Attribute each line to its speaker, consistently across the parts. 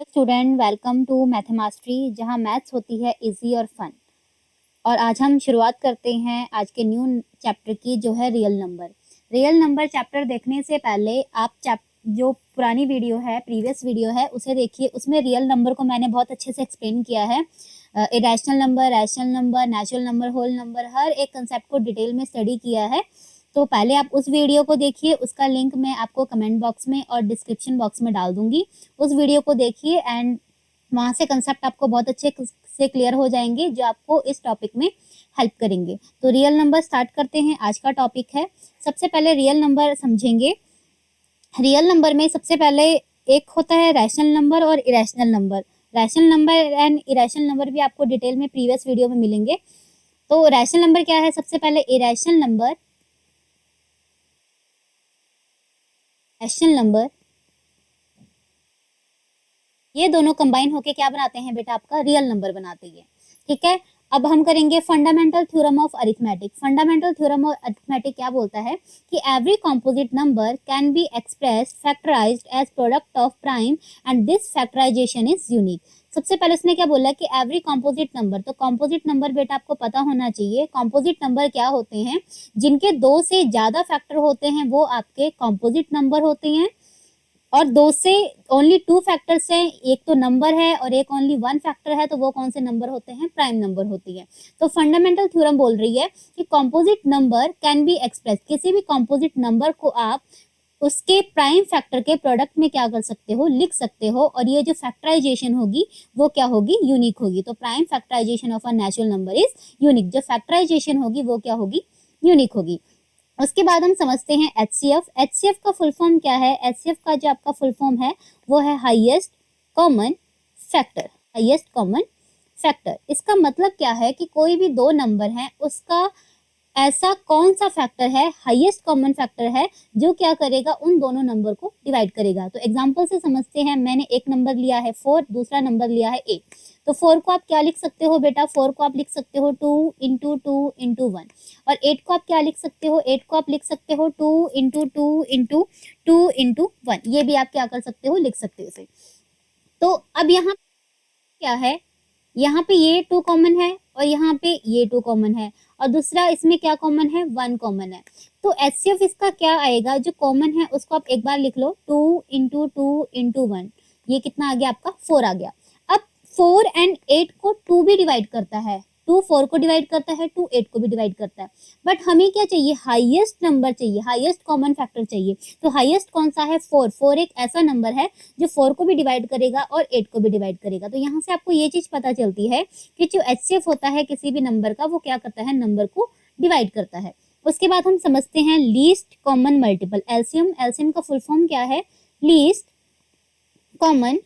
Speaker 1: Student welcome to मैथमास्ट्री, जहां maths होती है इजी और फन। और आज हम शुरुआत करते हैं आज के न्यू चैप्टर की, जो है real number. Real number chapter देखने से पहले आप जो पुरानी वीडियो है, प्रीवियस वीडियो है, उसे देखिए। उसमें रियल नंबर को मैंने बहुत अच्छे से एक्सप्लेन किया है। Irrational number, rational number, natural number, whole number, हर एक कंसेप्ट को डिटेल में स्टडी किया है। तो पहले आप उस वीडियो को देखिए, उसका लिंक मैं आपको कमेंट बॉक्स में और डिस्क्रिप्शन बॉक्स में डाल दूंगी। उस वीडियो को देखिए एंड वहां से कंसेप्ट आपको बहुत अच्छे से क्लियर हो जाएंगे, जो आपको इस टॉपिक में हेल्प करेंगे। तो रियल नंबर स्टार्ट करते हैं। आज का टॉपिक है, सबसे पहले रियल नंबर समझेंगे। रियल नंबर में सबसे पहले एक होता है रैशनल नंबर और irrational number. Rational number and irrational number भी आपको डिटेल में प्रीवियस वीडियो में मिलेंगे। तो रैशनल नंबर क्या है? सबसे पहले इरेशनल नंबर, रैशनल नंबर, ये दोनों कंबाइन होके क्या बनाते हैं बेटा? आपका रियल नंबर बनाते हैं। ठीक है, अब हम करेंगे fundamental theorem of arithmetic. Fundamental theorem of arithmetic क्या बोलता है कि every composite number can be expressed factorized as product of prime and this factorization is unique. सबसे पहले उसने क्या बोला कि एवरी कॉम्पोजिट नंबर। तो कॉम्पोजिट नंबर बेटा आपको पता होना चाहिए। कॉम्पोजिट नंबर क्या होते हैं? जिनके दो से ज्यादा फैक्टर होते हैं वो आपके कॉम्पोजिट नंबर होते हैं। और दो से ओनली टू फैक्टर्स हैं, एक तो नंबर है और एक ओनली वन फैक्टर है, तो वो कौन से नंबर होते हैं? प्राइम नंबर होती है। तो फंडामेंटल थ्योरम बोल रही है कि composite number can be express, किसी भी कॉम्पोजिट नंबर को आप उसके प्राइम फैक्टर के प्रोडक्ट में क्या कर सकते हो? लिख सकते हो। और ये जो फैक्टराइजेशन होगी वो क्या होगी? यूनिक होगी। तो prime factorization of a natural number is unique. जो फैक्टराइजेशन होगी वो क्या होगी? यूनिक होगी। उसके बाद हम समझते हैं एचसीएफ। एचसीएफ का फुल फॉर्म क्या है? एचसीएफ का जो आपका फुल फॉर्म है वो है highest common factor. Highest common factor, इसका मतलब क्या है कि कोई भी दो नंबर है उसका ऐसा कौन सा फैक्टर है, हाईएस्ट कॉमन फैक्टर है, जो क्या करेगा? उन दोनों नंबर को डिवाइड करेगा। तो एग्जांपल से समझते हैं। मैंने एक नंबर लिया है 4, दूसरा नंबर लिया है 8। तो 4 को आप क्या लिख सकते हो बेटा? 4 को आप लिख सकते हो 2 इंटू 2 इंटू 1। और 8 को आप क्या लिख सकते हो? 8 को आप लिख सकते हो 2 इंटू 2 इंटू 2 इंटू 1। ये भी आप क्या कर सकते हो? लिख सकते हो इसे। तो अब यहाँ क्या है? यहाँ पे ये 2 कॉमन है और यहाँ पे ये 2 कॉमन है, और दूसरा इसमें क्या कॉमन है? 1 कॉमन है। तो एचसीएफ इसका क्या आएगा? जो कॉमन है उसको आप एक बार लिख लो, 2 इंटू 2 इंटू 1। ये कितना आ गया आपका? 4 आ गया। अब 4 एंड 8 को 2 भी डिवाइड करता है। 2 4 को डिवाइड करता है, 2 8 को भी डिवाइड करता है। बट हमें क्या चाहिए? हाईएस्ट नंबर चाहिए, हाईएस्ट कॉमन फैक्टर चाहिए। तो हाईएस्ट कौन सा है? 4। 4 एक ऐसा नंबर है जो 4 को भी डिवाइड करेगा और 8 को भी डिवाइड करेगा। तो यहाँ से आपको ये चीज पता चलती है कि जो एचसीएफ होता है किसी भी नंबर का, वो क्या करता है? नंबर को डिवाइड करता है। उसके बाद हम समझते हैं least common multiple, LCM. LCM का फुल फॉर्म क्या है? Least common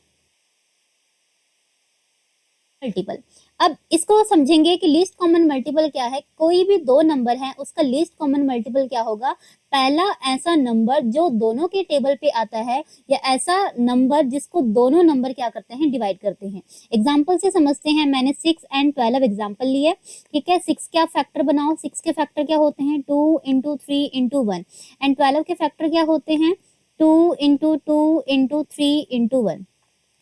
Speaker 1: multiple. अब इसको समझेंगे कि लीस्ट कॉमन मल्टीपल क्या है। कोई भी दो नंबर है उसका लीस्ट कॉमन मल्टीपल क्या होगा? पहला ऐसा नंबर जो दोनों के टेबल पे आता है, या ऐसा नंबर जिसको दोनों नंबर क्या करते हैं? डिवाइड करते हैं। एग्जाम्पल से समझते हैं। मैंने 6 एंड 12 एग्जाम्पल लिए। ठीक है, 6 क्या फैक्टर बनाओ? 6 के फैक्टर क्या होते हैं? 2 इंटू 3 इंटू 1। एंड 12 के फैक्टर क्या होते हैं? 2 इंटू 2 इंटू 3 इंटू 1।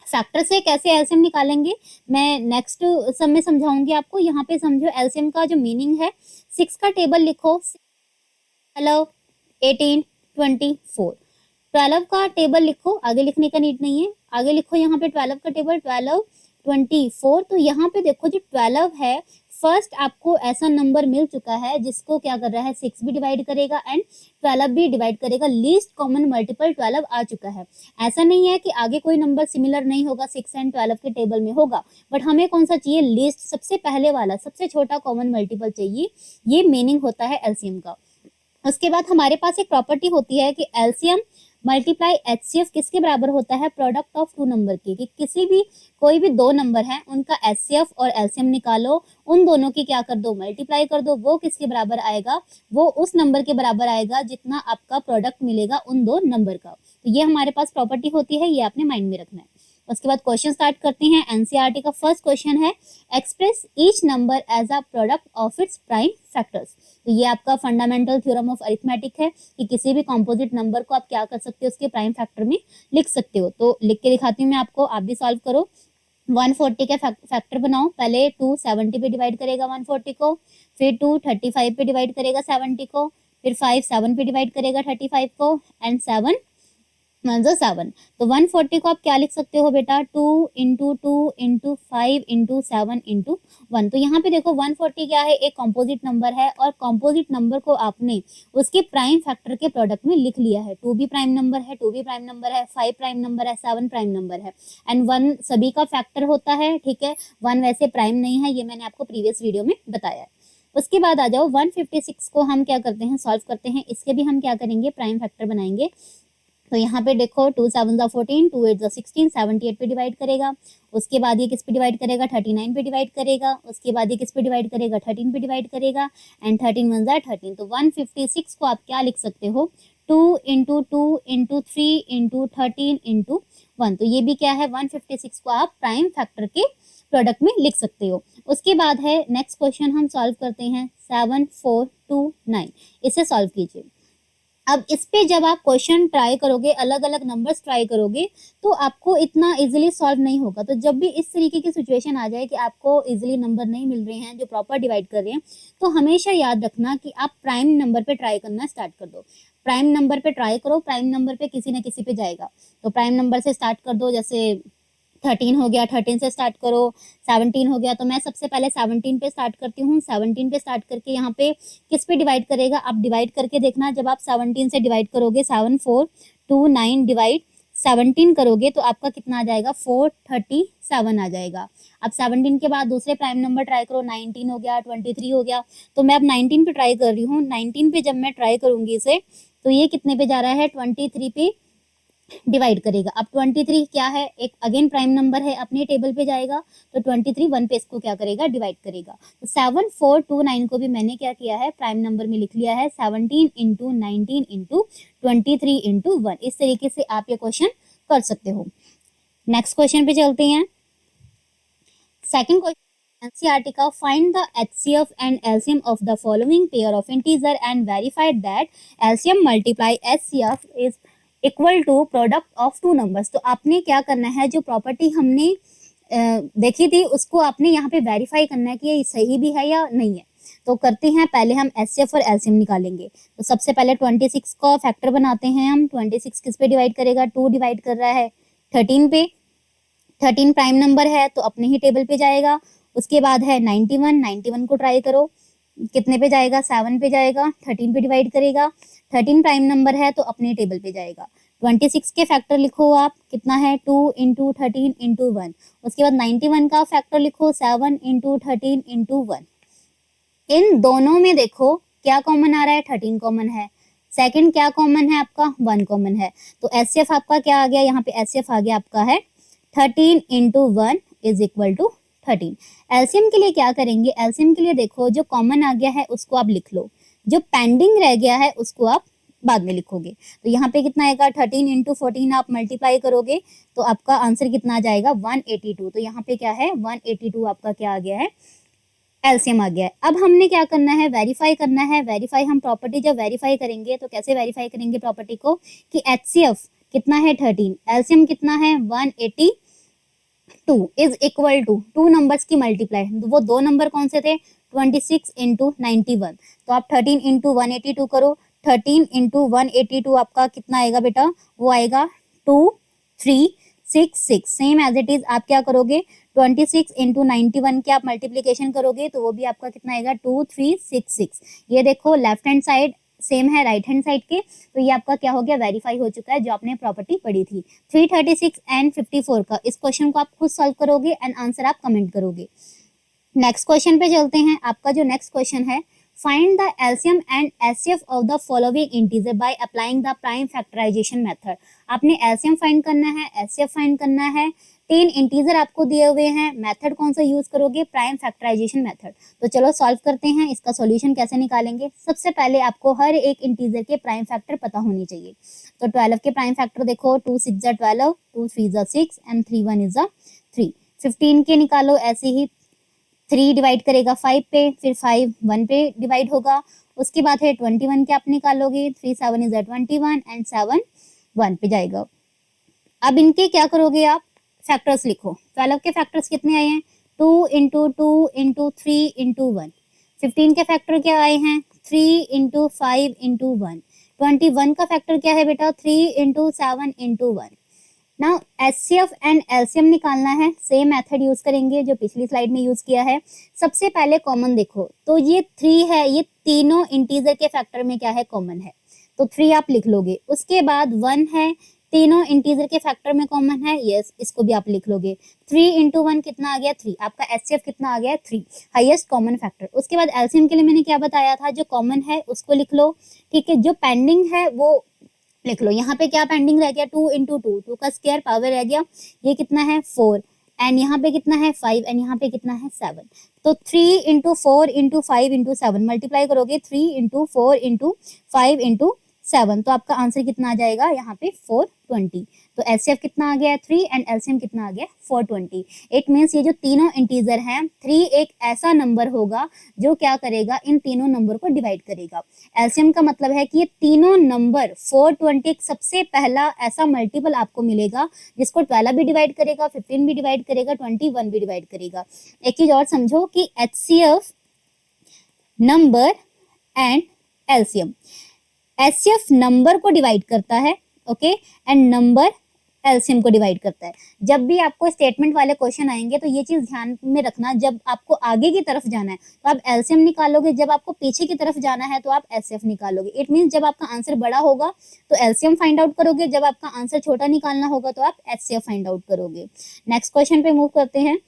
Speaker 1: फैक्टर से कैसे एलसीएम निकालेंगे मैं नेक्स्ट सब में समझाऊंगी आपको। यहाँ पे समझो एलसीएम का जो मीनिंग है। 6 का टेबल लिखो, हेलो, 18 24। 12 का टेबल लिखो, आगे लिखने का नीड नहीं है, आगे लिखो यहाँ पे 12 का टेबल, 12 24। तो यहाँ पे देखो जो 12 है, फर्स्ट आपको ऐसा नंबर मिल चुका है जिसको क्या कर रहा है? 6 भी डिवाइड करेगा एंड 12 भी डिवाइड करेगा। लीस्ट कॉमन मल्टीपल 12 आ चुका है। ऐसा नहीं है कि आगे कोई नंबर सिमिलर नहीं होगा, 6 एंड 12 के टेबल में होगा, बट हमें कौन सा चाहिए? लीस्ट, सबसे पहले वाला, सबसे छोटा कॉमन मल्टीपल चाहिए। ये मीनिंग होता है एलसीएम का। उसके बाद हमारे पास एक प्रॉपर्टी होती है कि एलसीएम मल्टीप्लाई एचसीएफ किसके बराबर होता है? प्रोडक्ट ऑफ टू नंबर की। कि किसी भी कोई भी दो नंबर हैं उनका एचसीएफ और एलसीएम निकालो, उन दोनों की क्या कर दो? मल्टीप्लाई कर दो। वो किसके बराबर आएगा? वो उस नंबर के बराबर आएगा जितना आपका प्रोडक्ट मिलेगा उन दो नंबर का। तो ये हमारे पास प्रॉपर्टी होती है, ये आपने माइंड में रखना है। उसके बाद क्वेश्चन स्टार्ट करते हैं। एनसीईआरटी का फर्स्ट क्वेश्चन है express each number as a product of its prime factors. तो ये आपका फंडामेंटल थ्योरम ऑफ अरिथमेटिक है कि किसी भी कॉम्पोजिट नंबर को आप क्या कर सकते हो, उसके प्राइम फैक्टर में लिख सकते हो। तो लिख के दिखाती हूँ मैं आपको, आप भी सॉल्व करो। 140 के फैक्टर बनाओ। पहले 2 70 पे डिवाइड करेगा 140 को, फिर 2 35 पे डिवाइड करेगा 70 को, फिर 5 7 पे डिवाइड करेगा 35 को, एंड 7 1 7। तो 140 को आप क्या लिख सकते हो बेटा, 2 इंटू 2 इंटू 5 इंटू 7 इंटू 1। तो यहाँ पे देखो 140 क्या है, एक कॉम्पोजिट नंबर है, और कॉम्पोजिट नंबर को आपने उसके प्राइम फैक्टर के प्रोडक्ट में लिख लिया है। 2 भी प्राइम नंबर है, 2 भी प्राइम नंबर है, 5 प्राइम नंबर है, 7 प्राइम नंबर है, एंड 1 सभी का फैक्टर होता है। ठीक है, 1 वैसे प्राइम नहीं है, ये मैंने आपको प्रीवियस वीडियो में बताया है। उसके बाद आ जाओ 156 को हम क्या करते हैं, सॉल्व करते हैं। इसके भी हम क्या करेंगे, प्राइम फैक्टर बनाएंगे। तो यहाँ पे देखो 2 7 14, 2 8 16, 78 पे डिवाइड करेगा। उसके बाद ये किस पे डिवाइड करेगा, 39 पे डिवाइड करेगा। उसके बाद ये किस पे डिवाइड करेगा, 13 पे डिवाइड करेगा, एंड 13 1 13। तो 156 को आप क्या लिख सकते हो, 2 इंटू 2 इंटू 3 इंटू 13 इंटू 1। तो ये भी क्या है, 156 को आप प्राइम फैक्टर के प्रोडक्ट में लिख सकते हो। उसके बाद है नेक्स्ट क्वेश्चन हम सॉल्व करते हैं 7 4 2 9। इसे सॉल्व कीजिए। अब इस पे जब आप क्वेश्चन ट्राई करोगे, अलग अलग नंबर्स ट्राई करोगे, तो आपको इतना इजीली सॉल्व नहीं होगा। तो जब भी इस तरीके की सिचुएशन आ जाए कि आपको इजीली नंबर नहीं मिल रहे हैं जो प्रॉपर डिवाइड कर रहे हैं, तो हमेशा याद रखना कि आप प्राइम नंबर पे ट्राई करना स्टार्ट कर दो। प्राइम नंबर पे ट्राई करो, प्राइम नंबर पे किसी न किसी पे जाएगा। तो प्राइम नंबर से स्टार्ट कर दो, जैसे 13 हो गया, 13 से स्टार्ट करो। 17 हो गया, तो मैं सबसे पहले 17 पे स्टार्ट करती हूँ। 17 पे स्टार्ट करके यहाँ पे किस पे डिवाइड करेगा, आप डिवाइड करके देखना। जब आप 17 से डिवाइड करोगे, 7 4 2 9 डिवाइड 17 करोगे, तो आपका कितना आ जाएगा, 437 आ जाएगा। अब 17 के बाद दूसरे प्राइम नंबर ट्राई करो, 19 हो गया, 23 हो गया। तो मैं अब 19 पे ट्राई कर रही हूँ। 19 पे जब मैं ट्राई करूंगी इसे, तो ये कितने पे जा रहा है, 23 पे डिवाइड करेगा। अब 23 क्या है, एक अगेन प्राइम नंबर है, अपने टेबल पे जाएगा। तो 23 1 पे इसको क्या करेगा, डिवाइड करेगा। तो 7 4 2 9 को भी मैंने क्या किया है, प्राइम नंबर में लिख लिया है। 17 इंटू 19 इंटू 23 इंटू 1। इस तरीके से आप ये क्वेश्चन कर सकते हो। नेक्स्ट क्वेश्चन पे चलते हैं। सेकंड क्वेश्चन एनसीईआरटी का, find the HCF and LCM of the following pair of integer and verified that LCM multiply HCF is equal to product of two numbers. तो आपने क्या करना है, जो प्रॉपर्टी हमने देखी थी उसको आपने यहाँ पे वेरीफाई करना है कि ये सही भी है या नहीं है। तो करते हैं, पहले हम एचसीएफ और एलसीएम निकालेंगे। तो सबसे पहले 26 का फैक्टर बनाते हैं हम। 26 किस पे डिवाइड करेगा, 2 डिवाइड कर रहा है 13 पे। 13 प्राइम नंबर है तो अपने ही टेबल पे जाएगा। उसके बाद है 91 को ट्राई करो, कितने पे जाएगा, 7 पे जाएगा। 13 पे डिवाइड करेगा, 13 प्राइम नंबर है तो अपने टेबल पे जाएगा। 26 के फैक्टर लिखो आप, कितना है, 2 इंटू 13 इंटू 1। उसके बाद 91 का फैक्टर लिखो, 7 इंटू 13 इंटू 1। इन दोनों में देखो क्या कॉमन आ रहा है, 13 कॉमन है। सेकंड क्या कॉमन है आपका, 1 कॉमन है। तो एचसीएफ आपका क्या आ गया, यहाँ पे एचसीएफ आ गया आपका है 13 into 1 is equal to 13। LCM के लिए क्या करेंगे, एलसीएम के लिए देखो जो कॉमन आ गया है उसको आप लिख लो, जो पेंडिंग रह गया है उसको आप बाद में लिखोगे। तो यहाँ पे कितना आएगा, 13 इंटू 14 आप मल्टीप्लाई करोगे तो आपका आंसर कितना आ जाएगा, 182। तो यहाँ पे क्या है, 182 आपका क्या आ गया है, एलसीएम आ गया है। अब हमने क्या करना है, वेरीफाई करना है। वेरीफाई हम प्रॉपर्टी जब वेरीफाई करेंगे तो कैसे वेरीफाई करेंगे प्रॉपर्टी को, कि एचसीएफ कितना है 13, एलसीएम कितना है 182 is equal to two numbers की मल्टीप्लाई। वो दो नंबर कौन से थे, 26 इंटू 91। तो आप 13 इंटू 182 करो। 13 इंटू 182 आपका कितना आएगा बेटा, वो आएगा 2366। सेम एज इट इज आप क्या करोगे, 26 इंटू 91 के आप मल्टीप्लीकेशन करोगे तो वो भी आपका कितना आएगा, 2366। ये देखो लेफ्ट हैंड साइड सेम है राइट हैंड साइड के। तो ये आपका क्या हो गया, वेरीफाई हो चुका है जो आपने प्रॉपर्टी पढ़ी थी। 336 एंड 54 का इस क्वेश्चन को आप खुद सॉल्व करोगे एंड आंसर आप कमेंट करोगे। नेक्स्ट क्वेश्चन पे चलते हैं। आपका जो नेक्स्ट क्वेश्चन है, find the LCM and HCF of the following integer by applying the prime factorization method. आपने एलसीएम फाइंड करना है, एचसीएफ फाइंड करना है, 15 इंटीजर आपको दिए हुए हैं, मेथड कौन सा यूज करोगे, प्राइम फैक्टराइजेशन मेथड। तो चलो सॉल्व करते हैं, इसका सॉल्यूशन कैसे निकालेंगे। सबसे पहले आपको हर एक इंटीजर के प्राइम फैक्टर पता होनी चाहिए। तो 12 के प्राइम फैक्टर देखो, 2 6 जा 12, 2 3 जा 6 एंड 3 1 इज 3। 15 के निकालो ऐसे ही, 3 डिवाइड करेगा 5 पे, फिर 5 1 पे डिवाइड होगा। उसके बाद है 21 के आप निकालोगे, 3 7 इज 21 एंड 7 1 पे जाएगा। अब इनके क्या करोगे आप, फैक्टर्स लिखो। 12 के फैक्टर्स कितने आए हैं, 2 इंटू 2 इंटू 3 इंटू 1। 15 के फैक्टर क्या आए हैं, 3 इंटू 5 इंटू 1। 21 का फैक्टर क्या है बेटा, 3 into 7 into 1। Now HCF and LCM निकालना है, सेम मेथड यूज करेंगे जो पिछली स्लाइड में यूज किया है। सबसे पहले कॉमन देखो, तो ये 3 है, ये तीनों इंटीजर के फैक्टर में क्या है, कॉमन है, तो 3 आप लिख लोगे। उसके बाद 1 है, तीनों इंटीजर के फैक्टर में कॉमन है, यस इसको भी आप लिख लोगे। 3 इंटू 1 कितना आ गया, 3। आपका एचसीएफ कितना आ गया, 3, हाईएस्ट कॉमन फैक्टर। उसके बाद एलसीएम के लिए मैंने क्या बताया था, जो कॉमन है उसको लिख लो, ठीक है, जो पेंडिंग है वो लिख लो। यहाँ पे क्या पेंडिंग रह गया, 2 इंटू 2, 2 का स्क्वायर पावर रह गया, ये कितना है 4, एंड यहाँ पे कितना है 5, एंड यहाँ पे कितना है 7। तो 3 इंटू 4 इंटू 5 इंटू 7 मल्टीप्लाई करोगे, 3 इंटू 4 इंटू 5 इंटू 7, तो आपका आंसर कितना आ जाएगा यहाँ पे 420। तो एचसीएफ कितना आ गया 3 एंड एलसीएम कितना आ गया 420। इट मीन्स ये जो तीनों इंटीजर हैं, 3 एक ऐसा नंबर होगा जो क्या करेगा, इन तीनों नंबर को डिवाइड करेगा। एलसीएम का मतलब है कि ये तीनों नंबर 420 सबसे पहला ऐसा मल्टीपल आपको मिलेगा जिसको 12 भी डिवाइड करेगा, 15 भी डिवाइड करेगा, 21 भी डिवाइड करेगा। एक चीज और समझो कि HCF number and LCM, HCF number को डिवाइड करता है, ओके, एंड नंबर एलसीएम को डिवाइड करता है। जब भी आपको स्टेटमेंट वाले क्वेश्चन आएंगे तो ये चीज ध्यान में रखना, जब आपको आगे की तरफ जाना है तो आप एलसीएम निकालोगे, जब आपको पीछे की तरफ जाना है तो आप एचसीएफ निकालोगे। इट मींस जब आपका आंसर बड़ा होगा तो एलसीएम फाइंड आउट करोगे, जब आपका आंसर छोटा निकालना होगा तो आप एचसीएफ फाइंड आउट करोगे। नेक्स्ट क्वेश्चन पे मूव करते हैं।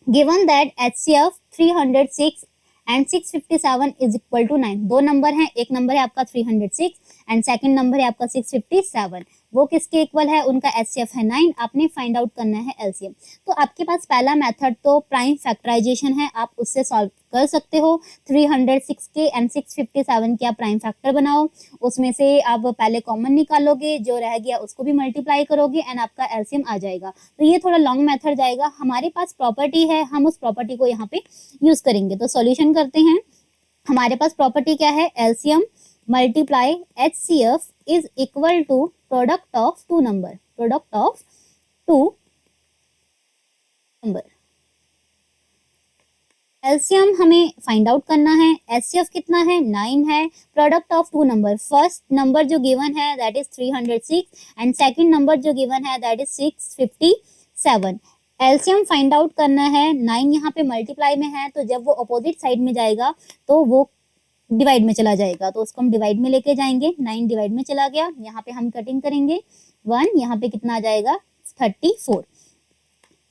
Speaker 1: Given that HCF 306 and 657 is equal to 9। दो नंबर हैं, एक नंबर है आपका 306 एंड सेकंड नंबर है आपका 657। वो किसके इक्वल है, उनका एचसीएफ है 9। आपने फाइंड आउट करना है एलसीएम। तो आपके पास पहला मेथड तो प्राइम फैक्टराइजेशन है, आप उससे सॉल्व कर सकते हो। 306 के एंड 657 के आप प्राइम फैक्टर बनाओ, उसमें से आप पहले कॉमन निकालोगे, जो रह गया उसको भी मल्टीप्लाई करोगे एंड आपका एलसीएम आ जाएगा। तो ये थोड़ा लॉन्ग मेथड जाएगा, हमारे पास प्रॉपर्टी है, हम उस प्रॉपर्टी को यहाँ पे यूज करेंगे। तो सॉल्यूशन करते हैं। हमारे पास प्रॉपर्टी क्या है, LCM multiply HCF is equal to product of two number, product of two number. LCM हमें फाइंड आउट करना है, एचसीएफ कितना है 9 है, product of two number, first number जो गिवन है that is 306 and second number जो गिवन है that is 657। LCM find out करना है, 9 यहाँ पे मल्टीप्लाई में है तो जब वो अपोजिट साइड में जाएगा तो वो डिवाइड में चला जाएगा, तो उसको हम डिवाइड में लेके जाएंगे। 9 डिवाइड में चला गया, यहाँ पे हम कटिंग करेंगे 1, यहाँ पे कितना आ जाएगा 34।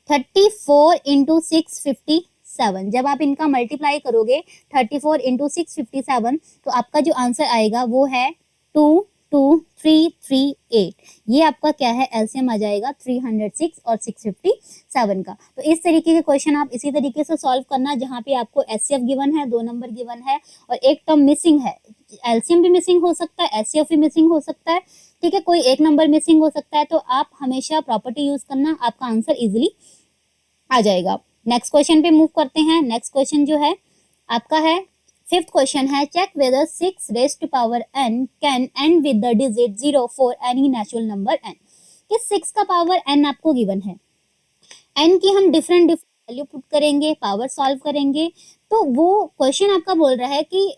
Speaker 1: 34 इंटू 657, जब आप इनका मल्टीप्लाई करोगे 34 इंटू 657 तो आपका जो आंसर आएगा वो है 22338। ये आपका क्या है, एलसीएम आ जाएगा 306 और 657 का। तो इस तरीके के क्वेश्चन आप इसी तरीके से सॉल्व करना, जहाँ पे आपको एचसीएफ गिवन है, 2 नंबर गिवन है और एक टर्म मिसिंग है। एलसीएम भी मिसिंग हो सकता है, एचसीएफ भी मिसिंग हो सकता है, ठीक है, कोई एक नंबर मिसिंग हो सकता है। तो आप हमेशा प्रॉपर्टी यूज करना, आपका आंसर इजिली आ जाएगा। नेक्स्ट क्वेश्चन पे मूव करते हैं। नेक्स्ट क्वेश्चन जो है आपका है, फिफ्थ क्वेश्चन है, check whether 6 raised to power n can end with the digit 0 for any natural number n। कि 6 का पावर n आपको गिवन है, n की हम डिफरेंट वैल्यू पुट करेंगे, पावर सॉल्व करेंगे, तो वो क्वेश्चन आपका बोल रहा है कि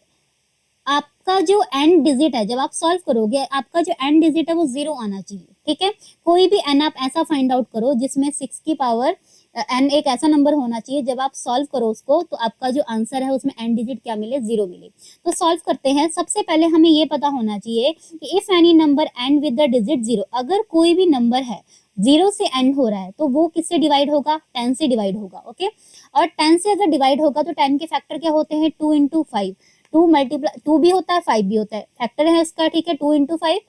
Speaker 1: आपका जो n डिजिट है, जब आप सॉल्व करोगे आपका जो n डिजिट है वो 0 आना चाहिए, ठीक है। कोई भी n आप ऐसा फाइंड आउट करो जिसमें 6 की पावर n एक ऐसा नंबर होना चाहिए, जब आप सॉल्व करो उसको तो आपका जो आंसर है उसमें n डिजिट क्या मिले, 0 मिले। तो सॉल्व करते हैं। सबसे पहले हमें ये पता होना चाहिए कि if any number and with the digit 0, अगर कोई भी नंबर है 0 से एंड हो रहा है तो वो किससे डिवाइड होगा, 10 से डिवाइड होगा, ओके। और 10 से अगर डिवाइड होगा तो 10 के फैक्टर क्या होते हैं, 2 इंटू 5, 2 मल्टीप्लाई 2 भी होता है 5 भी होता है, फैक्टर है उसका, ठीक है, 2 इंटू 5।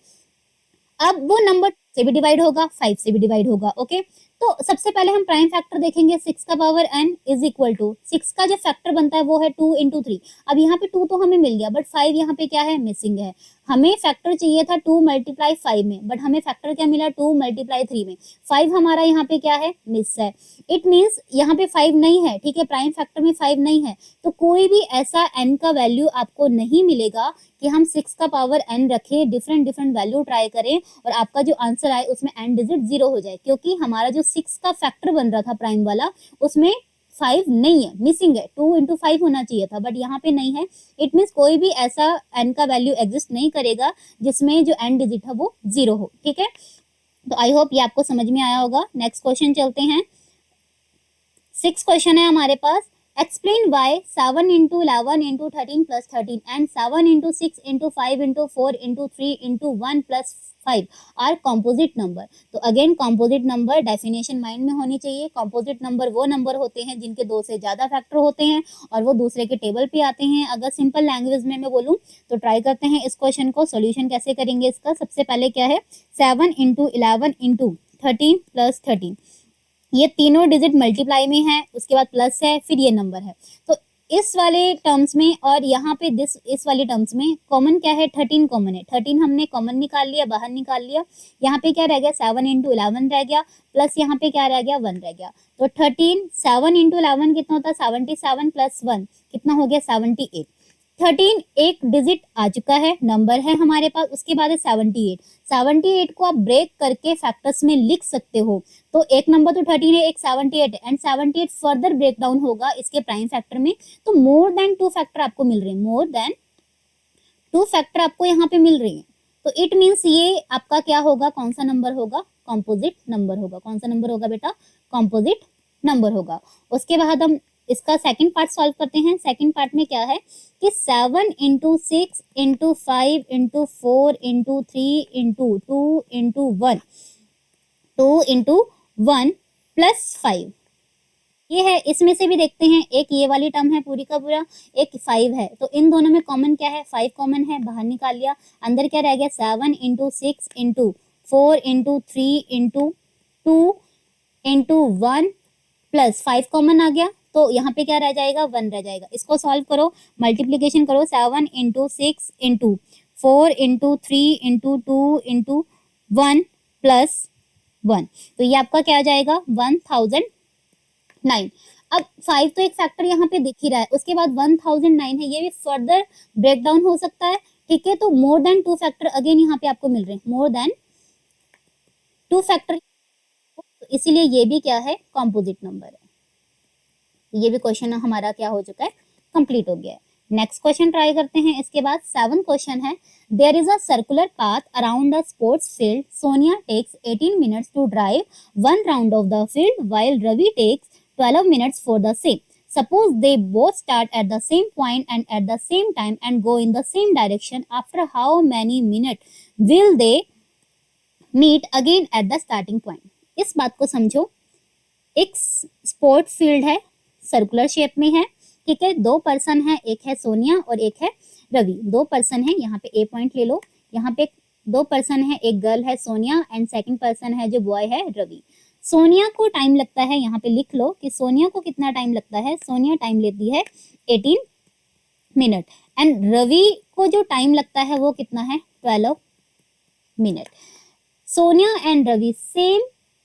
Speaker 1: अब वो नंबर से भी डिवाइड होगा, 5 से भी डिवाइड होगा, ओके। तो सबसे पहले हम प्राइम फैक्टर देखेंगे 6 का power n is equal to 6 का जो फैक्टर बनता है वो है 2 इंटू 3। अब यहाँ पे 2 तो हमें मिल गया, बट 5 यहाँ पे क्या है, मिसिंग है। हमें फैक्टर चाहिए था 2 मल्टीप्लाई 5 में, बट हमें फैक्टर क्या मिला, 2 मल्टीप्लाई 3 में। 5 हमारा यहाँ पे क्या है, मिस है। इट मीन्स यहाँ पे 5 नहीं है, ठीक है, प्राइम फैक्टर में 5 नहीं है। तो कोई भी ऐसा n का वैल्यू आपको नहीं मिलेगा कि हम 6 का पावर n रखें, डिफरेंट डिफरेंट वैल्यू ट्राई करें और आपका जो आंसर आए उसमें n डिजिट 0 हो जाए, क्योंकि हमारा जो 6 का फैक्टर बन रहा था प्राइम वाला उसमें 5 नहीं है, मिसिंग है। 2 इंटू 5 होना चाहिए था, बट यहाँ पे नहीं है। इट मीन्स कोई भी ऐसा n का वैल्यू एग्जिस्ट नहीं करेगा जिसमें जो n डिजिट है वो 0 हो, ठीक है। तो आई होप ये आपको समझ में आया होगा। नेक्स्ट क्वेश्चन चलते हैं। 6 क्वेश्चन है हमारे पास। Explain why 7 into 11 into 13 plus 13 and 7 into 6 into 5 into 4 into 3 into 1 plus 5 are composite number. तो again composite number definition mind में होनी चाहिए। कॉम्पोजिट नंबर वो नंबर होते हैं जिनके 2 से ज्यादा फैक्टर होते हैं और वो दूसरे के टेबल पे आते हैं। अगर सिंपल लैंग्वेज में मैं बोलूँ तो ट्राई करते हैं इस क्वेश्चन को। सोल्यूशन कैसे करेंगे इसका, सबसे पहले क्या है, 7 इंटू 11 इंटू 13 प्लस 13, ये तीनों डिजिट मल्टीप्लाई में है, उसके बाद प्लस है, फिर ये नंबर है। तो इस वाले टर्म्स में और यहाँ पे इस वाले टर्म्स में कॉमन क्या है, 13 कॉमन है। 13 हमने कॉमन निकाल लिया, बाहर निकाल लिया। यहाँ पे क्या रह गया, 7 इंटू 11 रह गया, प्लस यहाँ पे क्या रह गया, 1 रह गया। तो 13 7 इंटू 11 कितना होता है, 77 प्लस 1 कितना हो गया, 78। 13 एक डिजिट आ चुका है, नंबर है हमारे पास। उसके बाद है 78। 78 को आप ब्रेक करके फैक्टर्स में लिख सकते हो। तो एक नंबर तो 13 है, एक 78 है, एंड 78 फर्दर ब्रेक डाउन होगा इसके प्राइम फैक्टर में। तो मोर देन 2 फैक्टर आपको मिल रहे हैं, मोर देन 2 फैक्टर आपको यहाँ पे मिल रही है। तो इट मीन्स ये आपका क्या होगा, कौन सा नंबर होगा, कॉम्पोजिट नंबर होगा। कौन सा नंबर होगा बेटा, कॉम्पोजिट नंबर होगा। उसके बाद हम इसका सेकंड पार्ट सॉल्व करते हैं। सेकंड पार्ट में क्या है कि 7 into 6 into 5 into 4 into 3 into 2 into 1 2 into 1 plus 5 ये है। इसमें से भी देखते हैं, एक ये वाली टर्म है पूरी का पूरा, एक 5 है। तो इन दोनों में कॉमन क्या है, 5 कॉमन है, बाहर निकाल लिया। अंदर क्या रह गया, 7 into 6 into 4 into 3 into 2 into 1 plus 5 common आ गया। तो यहाँ पे क्या रह जाएगा, 1 रह जाएगा। इसको सॉल्व करो, मल्टीप्लीकेशन करो, 7 into 6 into 4 into 3 into 2 into 1 plus 1। तो ये आपका क्या आ जाएगा, 1009। अब 5 तो एक फैक्टर यहाँ पे दिख ही रहा है, उसके बाद 1009 है, ये भी फर्दर ब्रेक डाउन हो सकता है, ठीक है। तो मोर देन 2 फैक्टर अगेन यहाँ पे आपको मिल रहे हैं, मोर देन 2 फैक्टर, इसीलिए ये भी क्या है, कॉम्पोजिट नंबर है। ये भी क्वेश्चन हमारा क्या हो चुका है, कंप्लीट हो गया है। नेक्स्ट क्वेश्चन ट्राई करते हैं। इसके बाद 7 क्वेश्चन है। There is a circular path around the sports field. Sonia takes 18 minutes to drive 1 round of the field while Ravi takes 12 minutes for the same. Suppose they both start at the same point and at the same time and go in the same direction. After how many minutes will they meet again at the starting point? इस बात को समझो। एक sport field है, circular shape में है, ठीक है। 2 पर्सन है, एक है सोनिया और एक है रवि। 2 पर्सन है, यहाँ पे ए पॉइंट ले लो। यहाँ पे 2 पर्सन है, एक गर्ल है सोनिया एंड सेकंड पर्सन है जो बॉय है रवि। सोनिया को टाइम लगता है, यहाँ पे लिख लो कि सोनिया को कितना टाइम लगता है। सोनिया टाइम लेती है 18 मिनट एंड रवि को जो टाइम लगता है वो कितना है, 12 minute. Sonia and Ravi same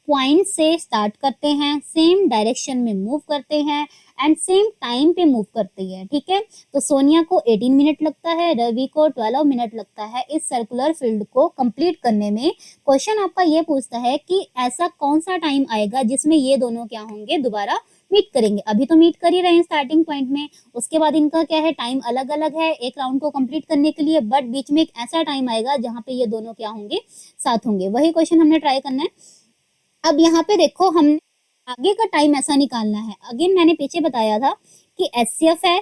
Speaker 1: point से स्टार्ट करते हैं, सेम डायरेक्शन में मूव करते हैं एंड सेम टाइम पे मूव करते हैं, ठीक है। तो सोनिया को 18 मिनट लगता है, रवि को 12 मिनट लगता है इस सर्कुलर फील्ड को कंप्लीट करने में। क्वेश्चन आपका ये पूछता है कि ऐसा कौन सा टाइम आएगा जिसमें ये दोनों क्या होंगे, दोबारा मीट करेंगे। अभी तो मीट कर ही रहे हैं स्टार्टिंग पॉइंट में, उसके बाद इनका क्या है, टाइम अलग अलग है एक राउंड को कंप्लीट करने के लिए, बट बीच में एक ऐसा टाइम आएगा जहाँ पे ये दोनों क्या होंगे, साथ होंगे। वही क्वेश्चन हमने ट्राई करना है। अब यहाँ पे देखो, हमने आगे का टाइम ऐसा निकालना है। अगेन मैंने पीछे बताया था कि एचसीएफ है,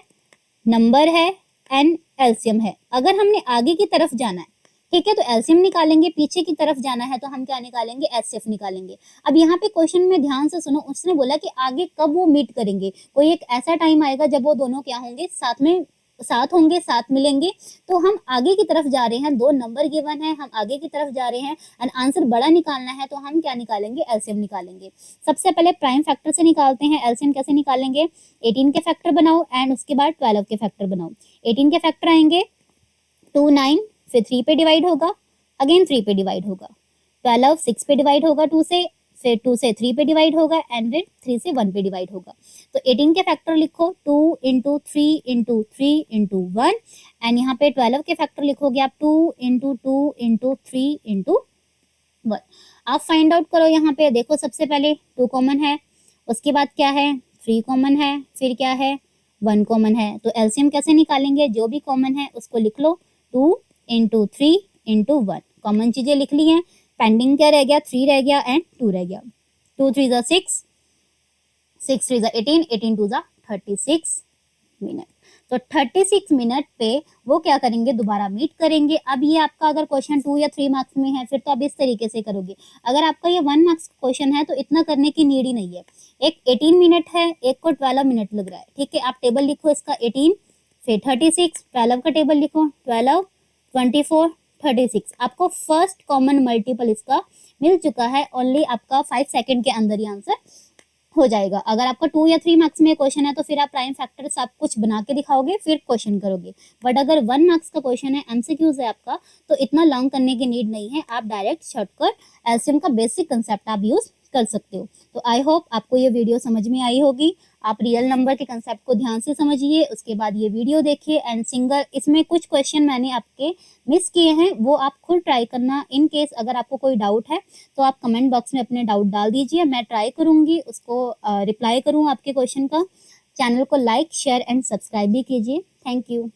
Speaker 1: नंबर है एंड एलसीएम है। अगर हमने आगे की तरफ जाना है, ठीक है, तो एलसीएम निकालेंगे। पीछे की तरफ जाना है तो हम क्या निकालेंगे, एचसीएफ निकालेंगे। अब यहाँ पे क्वेश्चन में ध्यान से सुनो, उसने बोला कि आगे कब वो मीट करेंगे। कोई एक ऐसा टाइम आएगा जब वो दोनों क्या होंगे, साथ में साथ होंगे, साथ मिलेंगे, तो हम आगे की तरफ जा रहे हैं, 2 नंबर गिवन है, हम आगे की तरफ जा रहे हैं एंड आंसर बड़ा निकालना है, तो हम क्या निकालेंगे, एलसीएम निकालेंगे। सबसे पहले प्राइम फैक्टर से निकालते हैं। एलसीएम कैसे निकालेंगे, 18 के फैक्टर बनाओ एंड उसके बाद 12 के फैक्टर बनाओ। 18 के फैक्टर आएंगे 2 9, फिर 3 पे डिवाइड होगा, अगेन 3 पे डिवाइड होगा, 12 6 पे डिवाइड होगा 2 से, फिर 2 से 3 पे डिवाइड होगा एंड फिर 3 से 1 पे डिवाइड होगा। तो 18 के फैक्टर लिखो 2 इंटू 3 इंटू 3 इंटू 1 एंड यहाँ पे 12 के फैक्टर लिखोगे आप 2 इंटू 2 इंटू 3 इंटू 1। आप फाइंड आउट करो, यहाँ पे देखो सबसे पहले 2 कॉमन है, उसके बाद क्या है 3 कॉमन है, फिर क्या है 1 कॉमन है। तो एलसीएम कैसे निकालेंगे, जो भी कॉमन है उसको लिख लो, 2 इंटू 3 इंटू 1। कॉमन चीजें लिख ली हैं, पेंडिंग क्या रह गया, 3 रह गया एंड 2 रह गया। 2 3 जा 6, 6 3 जा 18, 18 2 जा 36 मिनट। तो 36 मिनट पे वो क्या करेंगे, दोबारा मीट करेंगे। अब ये आपका अगर क्वेश्चन 2 या 3 मार्क्स में है, फिर तो आप इस तरीके से करोगे। अगर आपका ये 1 मार्क्स क्वेश्चन है तो इतना करने की नीड ही नहीं है। एक 18 मिनट है, एक को 12 मिनट लग रहा है, ठीक है। आप टेबल लिखो इसका 18, फिर 36, 12 का टेबल लिखो 12, 24, 36। आपको फर्स्ट कॉमन मल्टीपल इसका मिल चुका है, ओनली आपका 5 सेकंड के अंदर ही आंसर हो जाएगा। अगर आपका 2 या 3 मार्क्स में क्वेश्चन है तो फिर आप प्राइम फैक्टर सब कुछ बना के दिखाओगे, फिर क्वेश्चन करोगे। बट अगर 1 मार्क्स का क्वेश्चन है, एमसीक्यूज है आपका, तो इतना लॉन्ग करने की नीड नहीं है। आप डायरेक्ट शॉर्टकट एलसीएम का बेसिक कंसेप्ट आप यूज कर सकते हो। तो आई होप आपको ये वीडियो समझ में आई होगी। आप रियल नंबर के कंसेप्ट को ध्यान से समझिए, उसके बाद ये वीडियो देखिए एंड सिंगल इसमें कुछ क्वेश्चन मैंने आपके मिस किए हैं, वो आप खुद ट्राई करना। इन केस अगर आपको कोई डाउट है तो आप कमेंट बॉक्स में अपने डाउट डाल दीजिए, मैं ट्राई करूंगी उसको रिप्लाई करूँ आपके क्वेश्चन का। चैनल को लाइक शेयर एंड सब्सक्राइब भी कीजिए। Thank you.